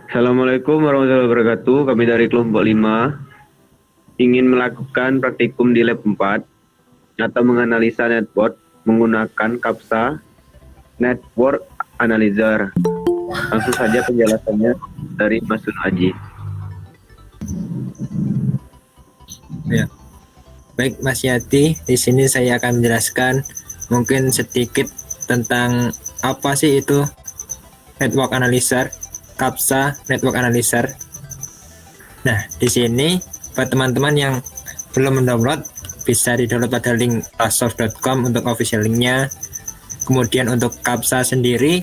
Assalamualaikum warahmatullahi wabarakatuh. Kami dari kelompok 5 ingin melakukan praktikum di lab 4 atau menganalisa network menggunakan CAPSA Network Analyzer. Langsung saja penjelasannya dari Mas Sunaji. Ya. Baik Mas Yati, di sini saya akan menjelaskan mungkin sedikit tentang apa sih itu Network Analyzer, CAPSA Network Analyzer. Nah, di sini buat teman-teman yang belum mendownload, bisa di-download pada link asource.com untuk official linknya. Kemudian untuk CAPSA sendiri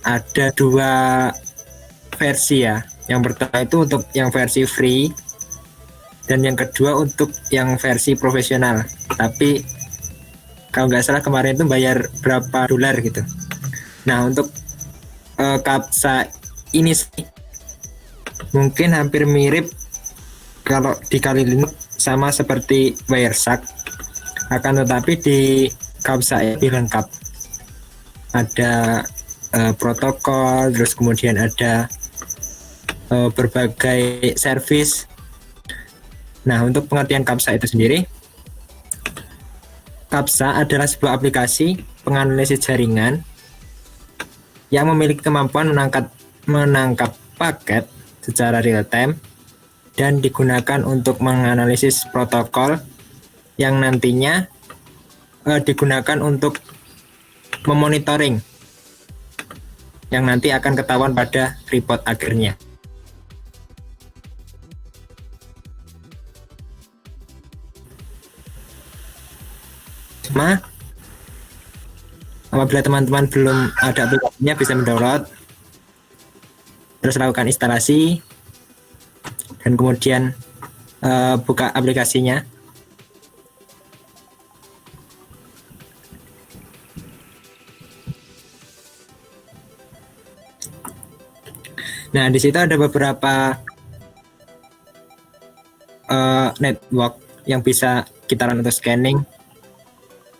ada 2 versi ya. Yang pertama itu untuk yang versi free, dan yang kedua untuk yang versi profesional. Tapi kalau nggak salah kemarin itu bayar berapa dolar gitu. Nah, untuk CAPSA ini sih mungkin hampir mirip kalau dikali Linux sama seperti Wireshark, akan tetapi di CAPSA lebih lengkap. Ada protokol, terus kemudian ada berbagai service. Nah, untuk pengertian CAPSA itu sendiri, CAPSA adalah sebuah aplikasi penganalisis jaringan yang memiliki kemampuan menangkap paket secara real time dan digunakan untuk menganalisis protokol yang nantinya digunakan untuk memonitoring yang nanti akan ketahuan pada report akhirnya. Apabila teman-teman belum ada aplikasinya, bisa mendownload, terus lakukan instalasi, dan kemudian buka aplikasinya. Nah, di situ ada beberapa network yang bisa kita run untuk scanning.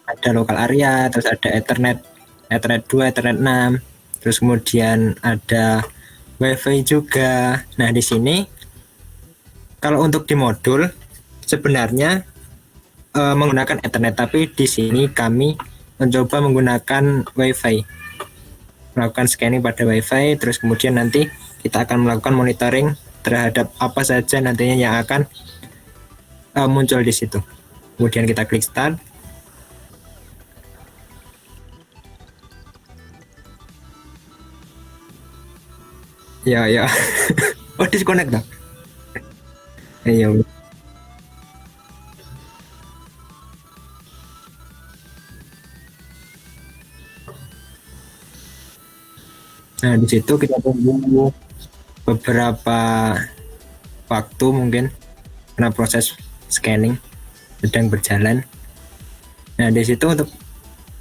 Ada local area, terus ada Ethernet 2, Ethernet 6, terus kemudian ada WiFi juga. Nah, di sini kalau untuk di modul sebenarnya menggunakan Ethernet, tapi di sini kami mencoba menggunakan WiFi, melakukan scanning pada WiFi, terus kemudian nanti kita akan melakukan monitoring terhadap apa saja nantinya yang akan muncul di situ. Kemudian kita klik start. Ya. Oh, disconnect dah. Ayo. Nah, di situ kita tunggu beberapa waktu mungkin karena proses scanning sedang berjalan. Nah, di situ untuk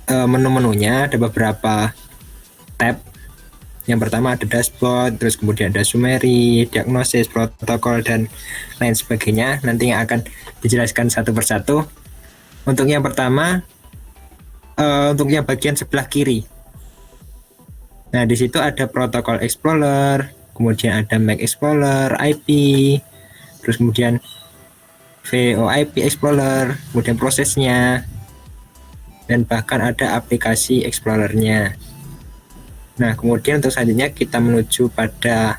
menu-menunya ada beberapa tab. Yang pertama ada dashboard, terus kemudian ada summary, diagnosis, protokol, dan lain sebagainya. Nanti yang akan dijelaskan satu persatu. Untuk yang pertama, untuk yang bagian sebelah kiri. Nah, di situ ada protokol explorer, kemudian ada MAC explorer, IP, terus kemudian VoIP explorer, kemudian prosesnya, dan bahkan ada aplikasi explorernya. Nah, kemudian untuk selanjutnya kita menuju pada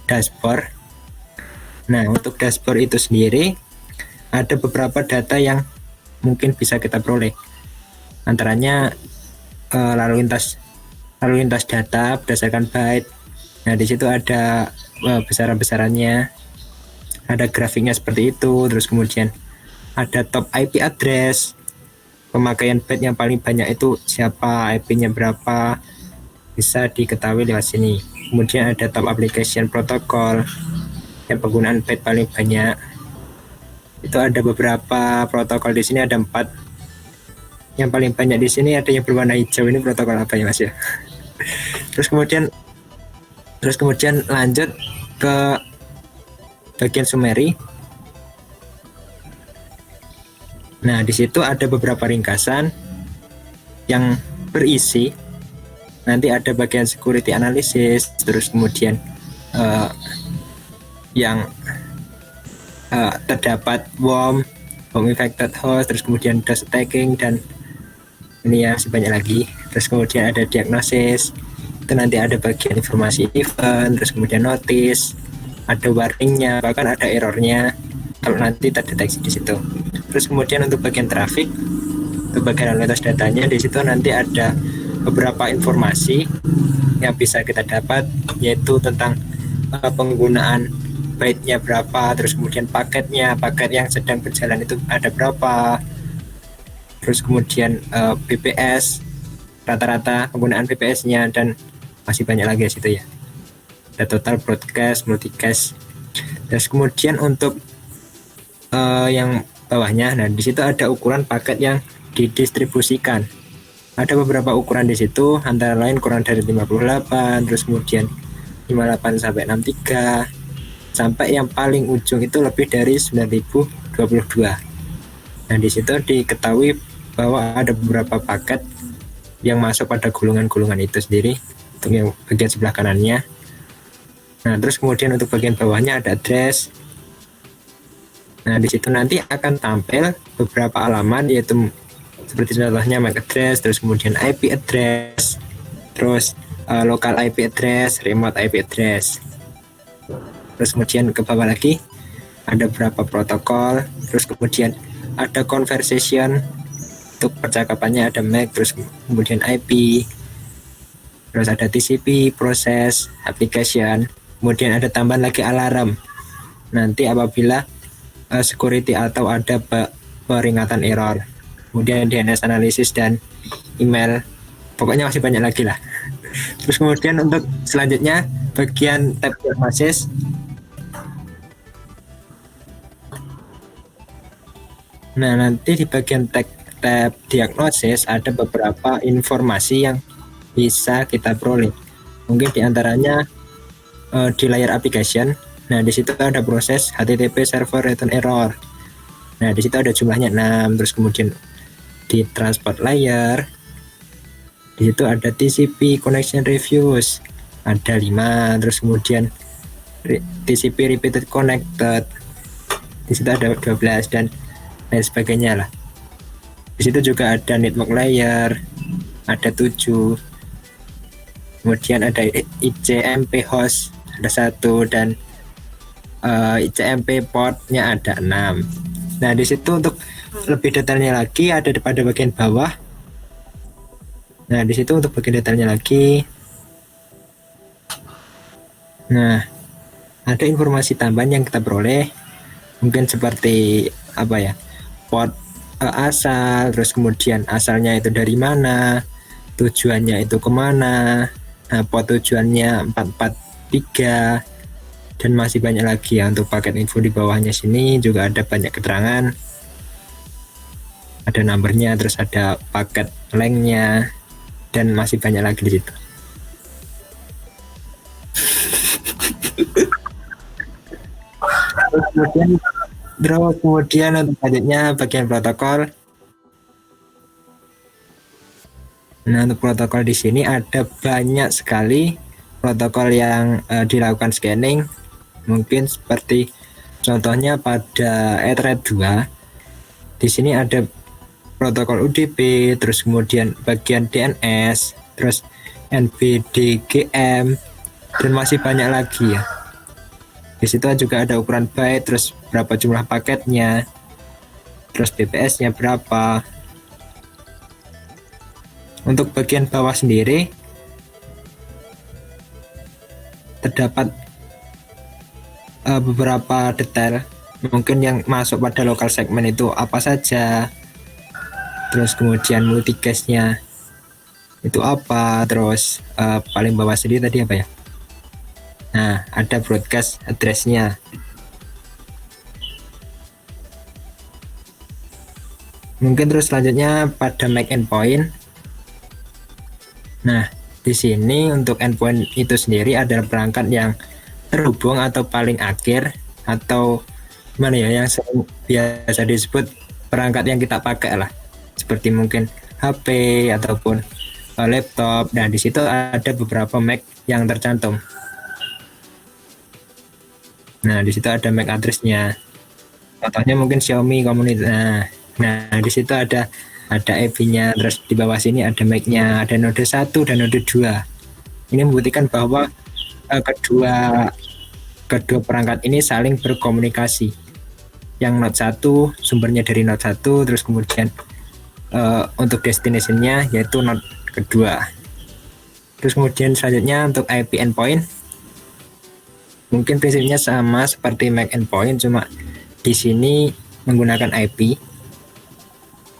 dashboard. Nah, untuk dashboard itu sendiri ada beberapa data yang mungkin bisa kita peroleh. Antaranya lalu lintas data berdasarkan byte. Nah, di situ ada besaran-besarannya, ada grafiknya seperti itu. Terus kemudian ada top IP address, pemakaian byte yang paling banyak itu siapa, IP-nya berapa, bisa diketahui lewat sini. Kemudian ada top application protocol yang penggunaan byte paling banyak. Itu ada beberapa protokol, di sini ada 4. Yang paling banyak di sini ada yang berwarna hijau, ini protokol apa ya Mas ya? Terus kemudian lanjut ke bagian summary. Nah, di situ ada beberapa ringkasan yang berisi nanti ada bagian security analysis, terus kemudian yang terdapat worm infected host, terus kemudian DOS attacking, dan ini ya sebanyak lagi. Terus kemudian ada diagnosis, itu nanti ada bagian informasi event, terus kemudian notice, ada warningnya, bahkan ada errornya kalau nanti terdeteksi di situ. Terus kemudian untuk bagian traffic, untuk bagian analysis datanya, di situ nanti ada beberapa informasi yang bisa kita dapat, yaitu tentang penggunaan byte-nya berapa, terus kemudian paket yang sedang berjalan itu ada berapa, terus kemudian BPS, rata-rata penggunaan BPS-nya, dan masih banyak lagi di situ ya. Ada total broadcast, multicast. Terus kemudian untuk yang bawahnya, nah di situ ada ukuran paket yang didistribusikan. Ada beberapa ukuran di situ, antara lain kurang dari 58, terus kemudian 58 sampai 63, sampai yang paling ujung itu lebih dari 9022. Nah di situ diketahui bahwa ada beberapa paket yang masuk pada gulungan-gulungan itu sendiri, untuk yang bagian sebelah kanannya. Nah terus kemudian untuk bagian bawahnya ada address. Nah di situ nanti akan tampil beberapa alamat, yaitu seperti contohnya MAC address, terus kemudian IP address, terus local IP address, remote IP address. Terus kemudian ke bawah lagi ada berapa protokol, terus kemudian ada conversation, untuk percakapannya ada MAC, terus kemudian IP, terus ada TCP, proses, application, kemudian ada tambahan lagi alarm nanti apabila security atau ada peringatan error, kemudian DNS analysis dan email, pokoknya masih banyak lagi lah. Terus kemudian untuk selanjutnya bagian tab diagnosis. Nah nanti di bagian tab diagnosis ada beberapa informasi yang bisa kita peroleh. Mungkin diantaranya di layar application. Nah di situ ada proses HTTP server return error. Nah di situ ada jumlahnya 6. Terus kemudian di transport layer, di situ ada TCP connection reviews ada 5. Terus kemudian TCP repeated connected, di situ ada 12, dan lain sebagainya lah. Di situ juga ada network layer ada 7. Kemudian ada ICMP host ada 1, dan ICMP portnya ada 6. Nah di situ untuk lebih detailnya lagi ada pada bagian bawah. Nah di situ untuk bagian detailnya lagi, nah ada informasi tambahan yang kita peroleh, mungkin seperti apa ya, port asal, terus kemudian asalnya itu dari mana, tujuannya itu kemana, nah port tujuannya 443, dan masih banyak lagi ya. Untuk paket info di bawahnya sini juga ada banyak keterangan, ada nomornya, terus ada paket lengthnya, dan masih banyak lagi di situ. Kemudian untuk selanjutnya bagian protokol. Nah untuk protokol di sini ada banyak sekali protokol yang dilakukan scanning. Mungkin seperti contohnya pada Ethernet 2, di sini ada protokol UDP, terus kemudian bagian DNS, terus NBDGM, dan masih banyak lagi ya. Di situ juga ada ukuran byte, terus berapa jumlah paketnya, terus BPS-nya berapa. Untuk bagian bawah sendiri terdapat beberapa detail, mungkin yang masuk pada local segment itu apa saja, terus kemudian multicast-nya itu apa, terus paling bawah sendiri tadi apa ya, nah ada broadcast address-nya. Mungkin terus selanjutnya pada MAC endpoint. Nah di sini untuk endpoint itu sendiri adalah perangkat yang terhubung atau paling akhir, atau mana ya, yang biasa disebut perangkat yang kita pakai lah, seperti mungkin HP ataupun laptop. Nah, di situ ada beberapa Mac yang tercantum. Nah, di situ ada MAC address-nya. Contohnya mungkin Xiaomi komunitas. Nah, di situ ada IP-nya, terus di bawah sini ada MAC-nya, ada node 1 dan node 2. Ini membuktikan bahwa kedua perangkat ini saling berkomunikasi. Yang node 1 sumbernya dari node 1, terus kemudian untuk destination-nya yaitu node kedua. Terus kemudian selanjutnya untuk IP endpoint, mungkin prinsipnya sama seperti MAC endpoint, cuma di sini menggunakan IP.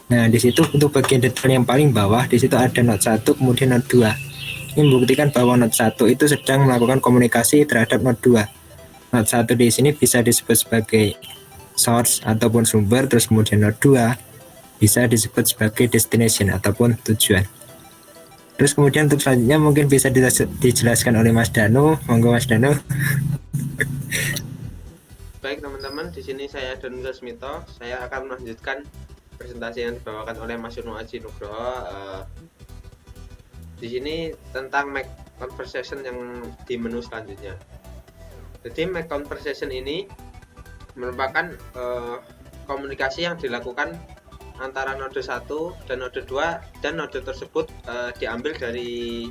Nah, di situ untuk bagian detail yang paling bawah, di situ ada node 1 kemudian node 2. Ini membuktikan bahwa node 1 itu sedang melakukan komunikasi terhadap node 2. Node 1 di sini bisa disebut sebagai source ataupun sumber, terus kemudian node 2 bisa disebut sebagai destination ataupun tujuan. Terus kemudian untuk selanjutnya mungkin bisa dijelaskan oleh Mas Danu. Monggo Mas Danu. Baik teman-teman, di sini saya Danu Zasmito. Saya akan melanjutkan presentasi yang dibawakan oleh Mas Yunus Aji Nugroho. Di sini tentang Mac Conversation yang di menu selanjutnya. Jadi Mac Conversation ini merupakan komunikasi yang dilakukan antara node 1 dan node 2, dan node tersebut diambil dari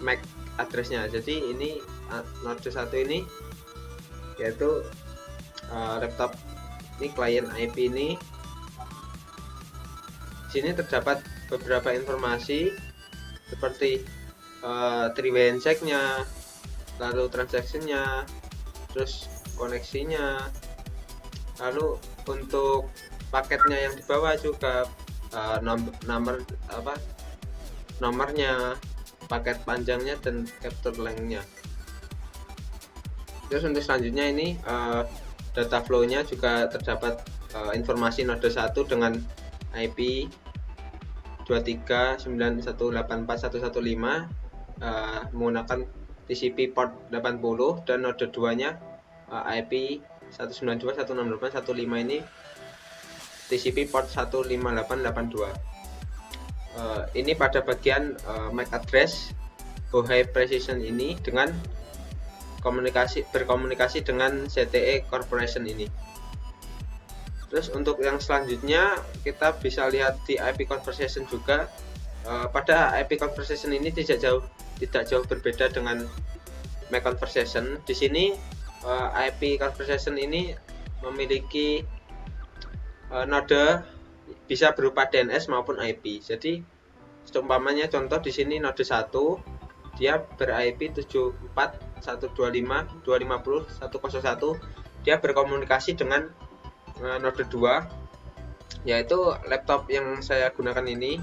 MAC address-nya. Jadi ini node 1 ini yaitu laptop ini, klien IP ini. Di sini terdapat beberapa informasi seperti three-way handshake-nya, lalu transaction-nya, terus koneksinya, lalu untuk paketnya yang dibawa juga nomornya, paket panjangnya, dan capture length-nya. Terus untuk selanjutnya ini data flow-nya juga terdapat informasi node 1 dengan IP 23.9184.115 menggunakan TCP port 80, dan node 2-nya IP 192.168.1.5 ini TCP port 15882. Ini pada bagian MAC address high precision ini dengan berkomunikasi dengan ZTE Corporation ini. Terus untuk yang selanjutnya kita bisa lihat di IP conversation juga. Pada IP conversation ini tidak jauh berbeda dengan MAC conversation. Di sini IP conversation ini memiliki node bisa berupa DNS maupun IP. Jadi seumpamanya contoh di sini node 1 dia ber-IP 74.125.250.101, dia berkomunikasi dengan node 2 yaitu laptop yang saya gunakan ini.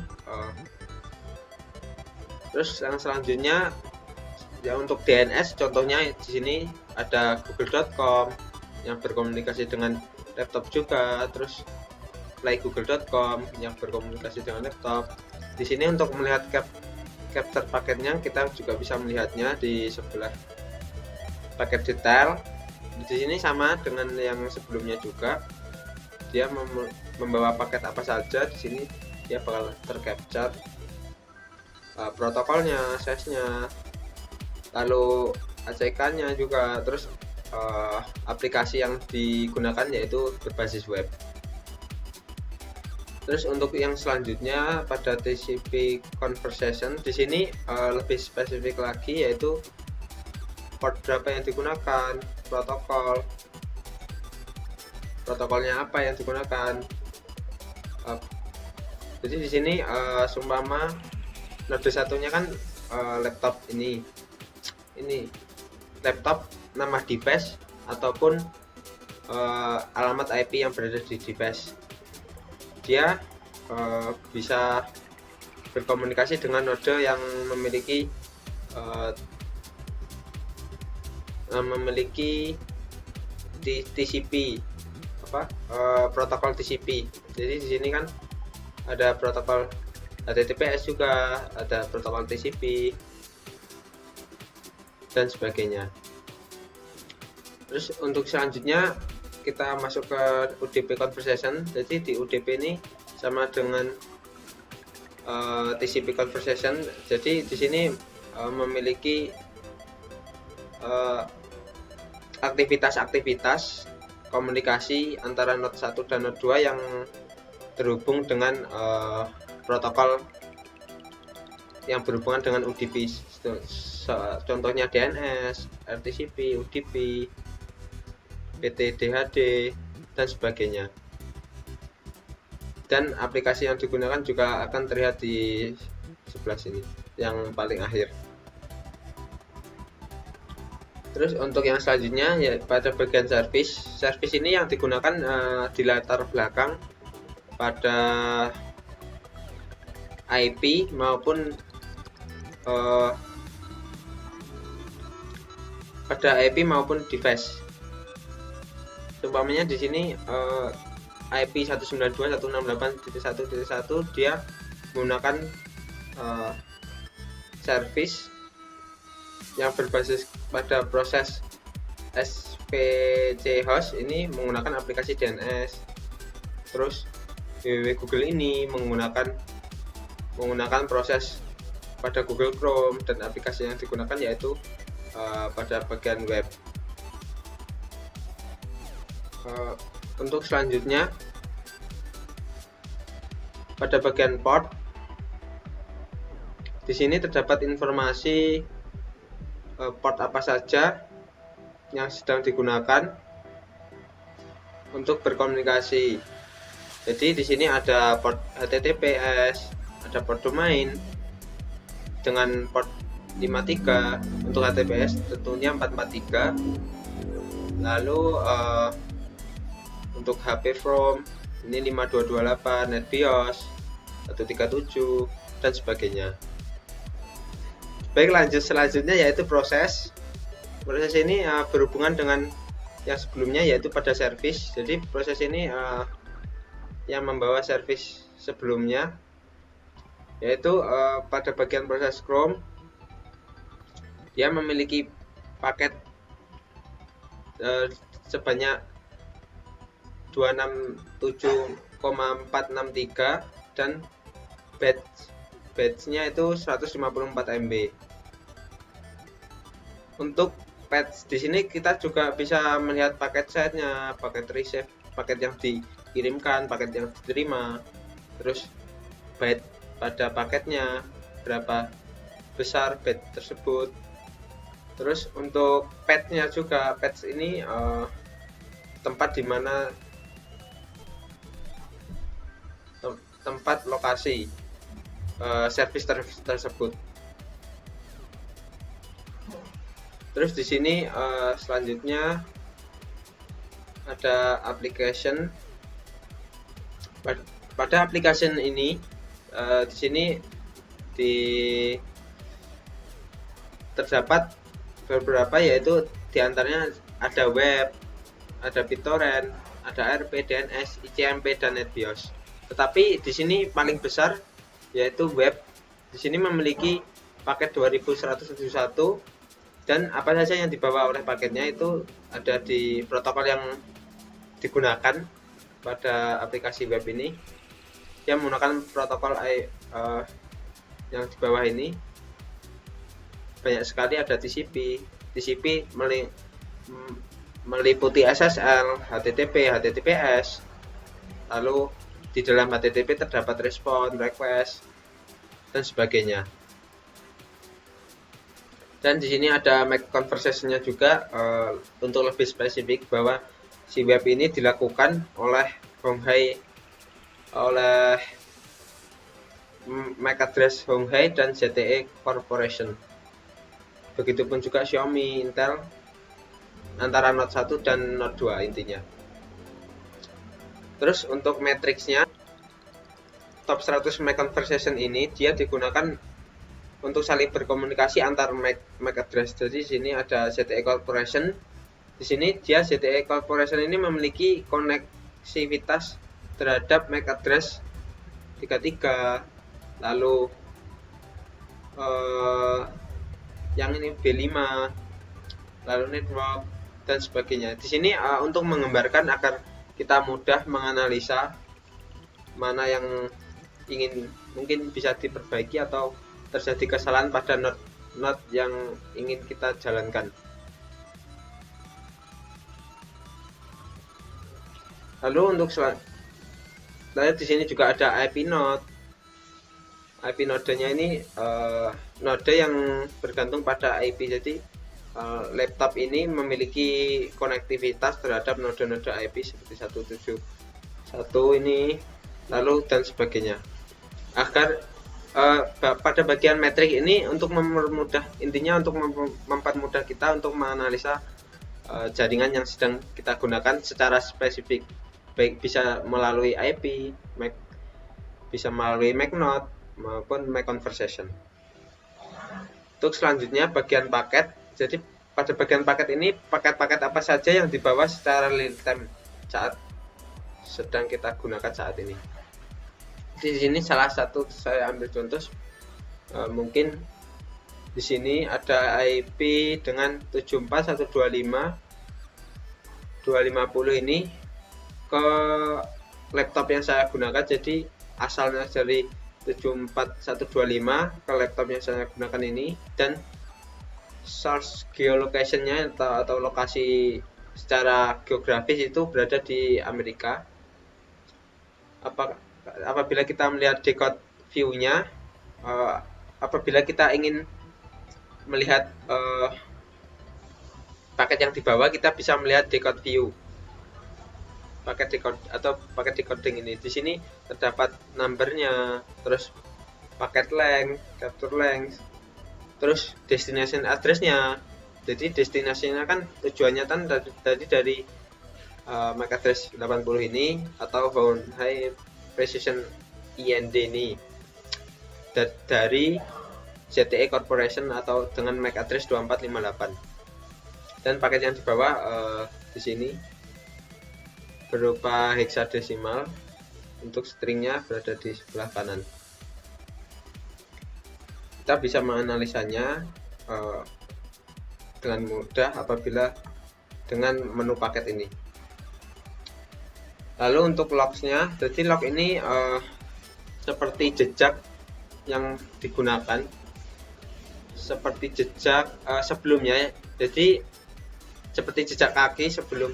Terus yang selanjutnya ya untuk DNS, contohnya di sini ada google.com yang berkomunikasi dengan laptop juga, terus playgoogle.com yang berkomunikasi dengan laptop. Di sini untuk melihat capture paketnya kita juga bisa melihatnya di sebelah paket detail. Di sini sama dengan yang sebelumnya juga, dia membawa paket apa saja. Di sini dia bakal tercapture protokolnya, size-nya, lalu ACK-nya juga, terus aplikasi yang digunakan yaitu berbasis web. Terus untuk yang selanjutnya pada TCP conversation, di sini lebih spesifik lagi yaitu port berapa yang digunakan, protokolnya apa yang digunakan. Jadi di sini seumpama node satunya kan laptop ini laptop nama device ataupun alamat IP yang berada di device. Dia bisa berkomunikasi dengan node yang memiliki TCP protokol TCP. Jadi di sini kan ada protokol HTTPS juga, ada protokol TCP dan sebagainya. Terus untuk selanjutnya kita masuk ke UDP conversation. Jadi di UDP ini sama dengan TCP conversation. Jadi di sini memiliki aktivitas-aktivitas komunikasi antara node 1 dan node 2 yang terhubung dengan protokol yang berhubungan dengan UDP. Contohnya DNS, RTCP, UDP, PTDHD, dan sebagainya. Dan aplikasi yang digunakan juga akan terlihat di sebelah sini, yang paling akhir. Terus untuk yang selanjutnya ya pada bagian service ini yang digunakan di latar belakang pada IP maupun device. Umpamanya di sini IP 192.168.1.1 dia menggunakan service yang berbasis pada proses SVC host ini menggunakan aplikasi DNS. Terus www Google ini menggunakan proses pada Google Chrome, dan aplikasi yang digunakan yaitu pada bagian web. Untuk selanjutnya pada bagian port, di sini terdapat informasi port apa saja yang sedang digunakan untuk berkomunikasi. Jadi di sini ada port HTTPS, ada port domain dengan port 53, untuk HTTPS tentunya 443. Lalu untuk HP from ini 5228, NetBIOS 137 dan sebagainya. Baik, lanjut selanjutnya yaitu proses ini berhubungan dengan yang sebelumnya yaitu pada service. Jadi proses ini yang membawa service sebelumnya yaitu pada bagian proses Chrome, dia memiliki paket sebanyak 267,463 dan batch-nya itu 154 MB. Untuk patch di sini kita juga bisa melihat paket size-nya, paket receive, paket yang dikirimkan, paket yang diterima, terus byte pada paketnya, berapa besar byte tersebut. Terus untuk patch-nya juga, patch ini tempat di mana tempat lokasi service tersebut. Terus di sini selanjutnya ada application. Pada application ini di sini terdapat beberapa, yaitu diantaranya ada web, ada BitTorrent, ada ARP, DNS, ICMP, dan NetBIOS. Tetapi di sini paling besar yaitu web. Di sini memiliki paket 2171, dan apa saja yang dibawa oleh paketnya itu ada di protokol yang digunakan pada aplikasi web ini, yang menggunakan protokol yang di bawah ini. Banyak sekali, ada TCP meliputi SSL, HTTP, HTTPS. Lalu di dalam HTTP terdapat respon, request, dan sebagainya. Dan di sini ada make conversation-nya juga untuk lebih spesifik bahwa si web ini dilakukan oleh Honghai, oleh MAC address Honghai dan ZTE Corporation. Begitupun juga Xiaomi, Intel, antara Note 1 dan Note 2 intinya. Terus untuk matriksnya, top 100 MAC conversation ini dia digunakan untuk saling berkomunikasi antar MAC address. Jadi di sini ada ZTE Corporation. Di sini dia ZTE Corporation ini memiliki koneksivitas terhadap MAC address 33, lalu yang ini B5, lalu network, dan sebagainya. Di sini untuk menggambarkan agar kita mudah menganalisa mana yang ingin mungkin bisa diperbaiki atau terjadi kesalahan pada node yang ingin kita jalankan. Lalu untuk lalu di sini juga ada IP node. IP nodenya ini node yang bergantung pada IP. Jadi laptop ini memiliki konektivitas terhadap node-node IP seperti 171 ini, lalu dan sebagainya. Agar pada bagian metrik ini untuk mempermudah, intinya untuk mempermudah kita untuk menganalisa jaringan yang sedang kita gunakan secara spesifik, baik bisa melalui IP, bisa melalui MAC node maupun MAC conversation. Untuk selanjutnya bagian paket. Jadi pada bagian paket ini paket-paket apa saja yang dibawa secara real time saat sedang kita gunakan saat ini. Di sini salah satu saya ambil contoh, mungkin di sini ada IP dengan 74.125.250 ini ke laptop yang saya gunakan. Jadi asalnya dari 74.125 ke laptop yang saya gunakan ini, dan source geolocation-nya atau lokasi secara geografis itu berada di Amerika. Apabila kita melihat decode view-nya, apabila kita ingin melihat paket yang dibawa, kita bisa melihat decode view paket decoding ini. Di sini terdapat numbernya, terus paket length, capture length, terus destination address-nya. Jadi destinasinya kan tujuannya kan tadi dari MAC address 80 ini atau bound high precision IND ini dari ZTE Corporation atau dengan MAC address 2458. Dan paket yang dibawa di sini berupa hexadesimal, untuk stringnya berada di sebelah kanan. Kita bisa menganalisanya dengan mudah apabila dengan menu paket ini. Lalu untuk logs-nya, jadi log ini seperti jejak yang digunakan, seperti jejak sebelumnya. Jadi seperti jejak kaki sebelum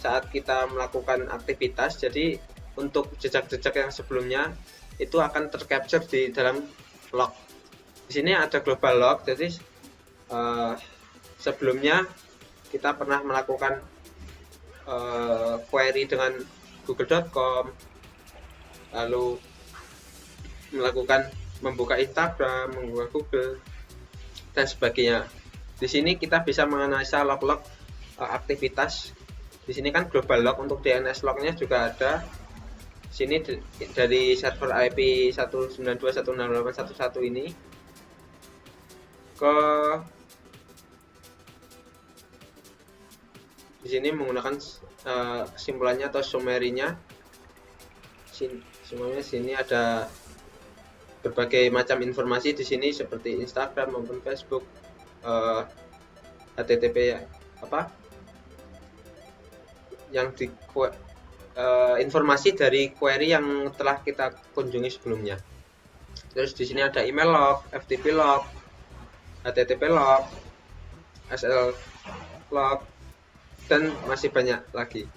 saat kita melakukan aktivitas. Jadi untuk jejak-jejak yang sebelumnya itu akan tercapture di dalam log. Di sini ada global log. Jadi sebelumnya kita pernah melakukan query dengan google.com, lalu membuka Instagram, membuka Google dan sebagainya. Di sini kita bisa menganalisa log-log aktivitas. Di sini kan global log, untuk DNS lognya juga ada. Di sini dari server IP 192.168.1.1 ini ke di sini menggunakan kesimpulannya atau summary-nya. Semuanya sini ada berbagai macam informasi di sini seperti Instagram maupun Facebook, HTTP yang informasi dari query yang telah kita kunjungi sebelumnya. Terus di sini ada email log, FTP log, HTTP log, SL log, dan masih banyak lagi.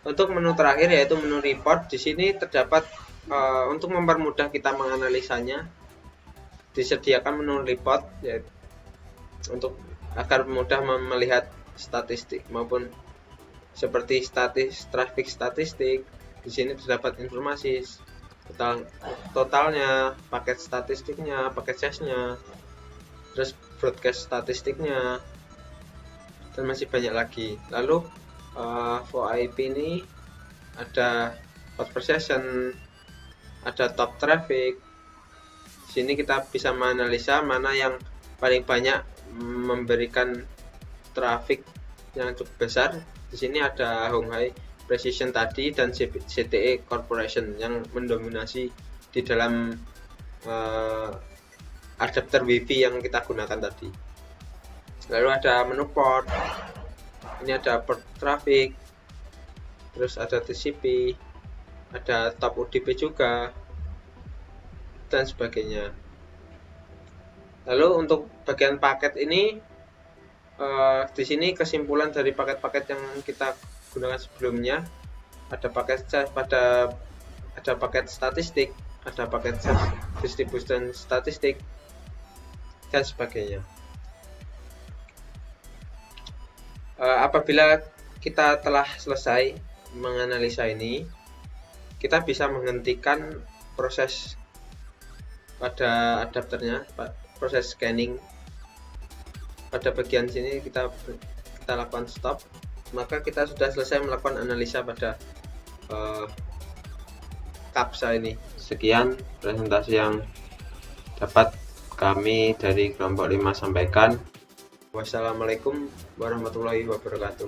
Untuk menu terakhir yaitu menu report, di sini terdapat untuk mempermudah kita menganalisanya, disediakan menu report yaitu untuk agar mudah melihat statistik maupun seperti traffic statistik. Di sini terdapat informasi totalnya, paket statistiknya, paket size-nya, terus broadcast statistiknya, dan masih banyak lagi. Lalu VoIP ini ada port per session, ada top traffic. Di sini kita bisa menganalisa mana yang paling banyak memberikan traffic yang cukup besar. Di sini ada Home High Precision tadi dan ZTE Corporation yang mendominasi di dalam adapter WiFi yang kita gunakan tadi. Lalu ada menu port. Ini ada port traffic. Terus ada TCP, ada top UDP juga. dan sebagainya. Lalu untuk bagian paket ini, di sini kesimpulan dari paket-paket yang kita gunakan sebelumnya, ada paket statistik, ada paket distribution statistik, dan sebagainya. Apabila kita telah selesai menganalisa ini, kita bisa menghentikan proses pada adapternya, proses scanning. Pada bagian sini kita lakukan stop, maka kita sudah selesai melakukan analisa pada CAPSA ini. Sekian presentasi yang dapat kami dari kelompok 5 sampaikan. Wassalamualaikum warahmatullahi wabarakatuh.